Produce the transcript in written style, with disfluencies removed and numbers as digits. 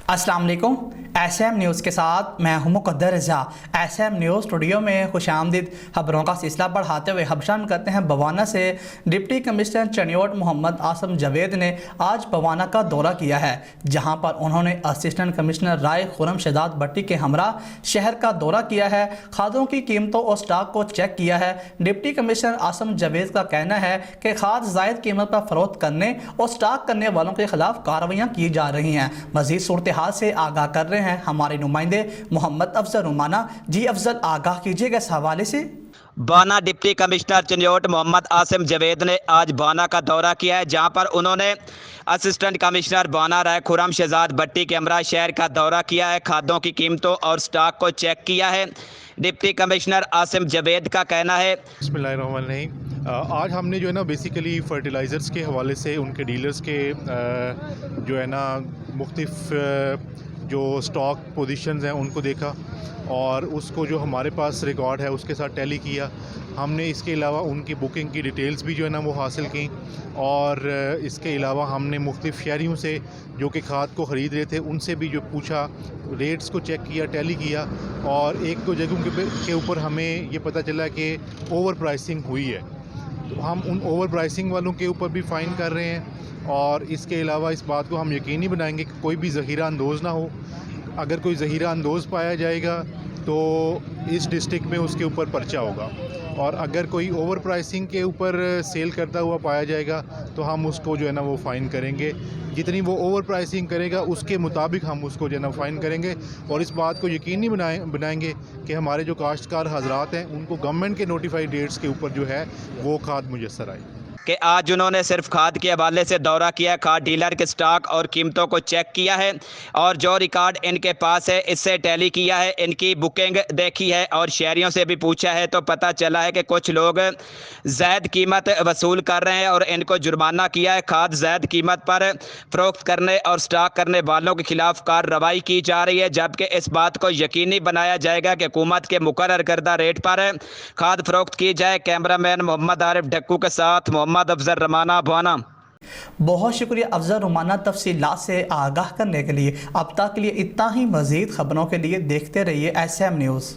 अस्सलाम वालेकुम। SM news के साथ मैं हूं मुक़द्दर रज़ा। SM न्यूज़ स्टूडियो में खुशामदीद। खबरों का सिलसिला बढ़ाते हुए हबशाम करते हैं बवाना से। डिप्टी कमिश्नर चनियोट मोहम्मद आसम जावेद ने आज बवाना का दौरा किया है, जहां पर उन्होंने असिस्टेंट कमिश्नर राय खुरम शहजाद भट्टी के हमरा शहर का दौरा किया है। खादों की कीमतों और स्टॉक को चेक किया है। डिप्टी कमिश्नर आसम जावेद का कहना है कि खाद ज़ायद कीमत पर फरोख्त करने और स्टॉक करने वालों के खिलाफ कार्रवाइयाँ की जा रही हैं। मज़ीद सूरत हाल से आगाह कर रहे हैं हमारे नुमाइंदे मोहम्मद अफजल रुमाना। जी अफजल, आगाह कीजिएगा इस हवाले से। बाना डिप्टी कमिश्नर चनियोट मोहम्मद आसिम जावेद ने आज बाना का दौरा किया है, जहां पर उन्होंने असिस्टेंट कमिश्नर बाना राय खुरम शहजाद भट्टी के हमरा शहर का दौरा किया है। खादों की कीमतों और स्टॉक को चेक किया है। डिप्टी कमिश्नर आसिम जावेद का कहना है, बिस्मिल्लाहिर्रहमानिर्रहीम। आज हमने जो है ना बेसिकली फर्टिलाइज़र्स के हवाले से उनके डीलर्स के जो है ना मुख्तलिफ जो स्टॉक पोजीशंस हैं उनको देखा और उसको जो हमारे पास रिकॉर्ड है उसके साथ टैली किया हमने। इसके अलावा उनकी बुकिंग की डिटेल्स भी जो है ना वो हासिल की और इसके अलावा हमने मुख्तलिफ शहरियों से जो कि खाद को ख़रीद रहे थे उनसे भी जो पूछा, रेट्स को चेक किया, टैली किया और एक दो जगहों के ऊपर हमें ये पता चला कि ओवर प्राइसिंग हुई है, तो हम उन ओवर प्राइसिंग वालों के ऊपर भी फ़ाइन कर रहे हैं। और इसके अलावा इस बात को हम यकीनी बनाएंगे कि कोई भी ज़ख़ीरा अंदोज़ ना हो। अगर कोई ज़ख़ीरा अंदोज़ पाया जाएगा तो इस डिस्ट्रिक्ट में उसके ऊपर पर्चा होगा और अगर कोई ओवर प्राइसिंग के ऊपर सेल करता हुआ पाया जाएगा तो हम उसको जो है ना वो फ़ाइन करेंगे। जितनी वो ओवर प्राइसिंग करेगा उसके मुताबिक हम उसको जो है ना फ़ाइन करेंगे और इस बात को यकीनी बनाएंगे कि हमारे जो काश्तकार हजरात हैं उनको गवर्नमेंट के नोटिफाइड रेट्स के ऊपर जो है वो खाद मुयस्सर आए। कि आज उन्होंने सिर्फ खाद के हवाले से दौरा किया, खाद डीलर के स्टॉक और कीमतों को चेक किया है और जो रिकॉर्ड इनके पास है इससे टैली किया है, इनकी बुकिंग देखी है और शहरियों से भी पूछा है तो पता चला है कि कुछ लोग ज़ायद कीमत वसूल कर रहे हैं और इनको जुर्माना किया है। खाद ज़ायद कीमत पर फ़रोख्त करने और स्टॉक करने वालों के खिलाफ कार्रवाई की जा रही है, जबकि इस बात को यकीनी बनाया जाएगा कि हुकूमत के मुकर्रर करदा रेट पर खाद फ़रोख्त की जाए। कैमरामैन मोहम्मद आरिफ ढक्कू के साथ मोहम्मद अफजल रुमाना बाना। बहुत शुक्रिया अफजल रुमाना तफसीलात से आगाह करने के लिए। अब तक के लिए इतना ही। मज़ीद खबरों के लिए देखते रहिए SM न्यूज़।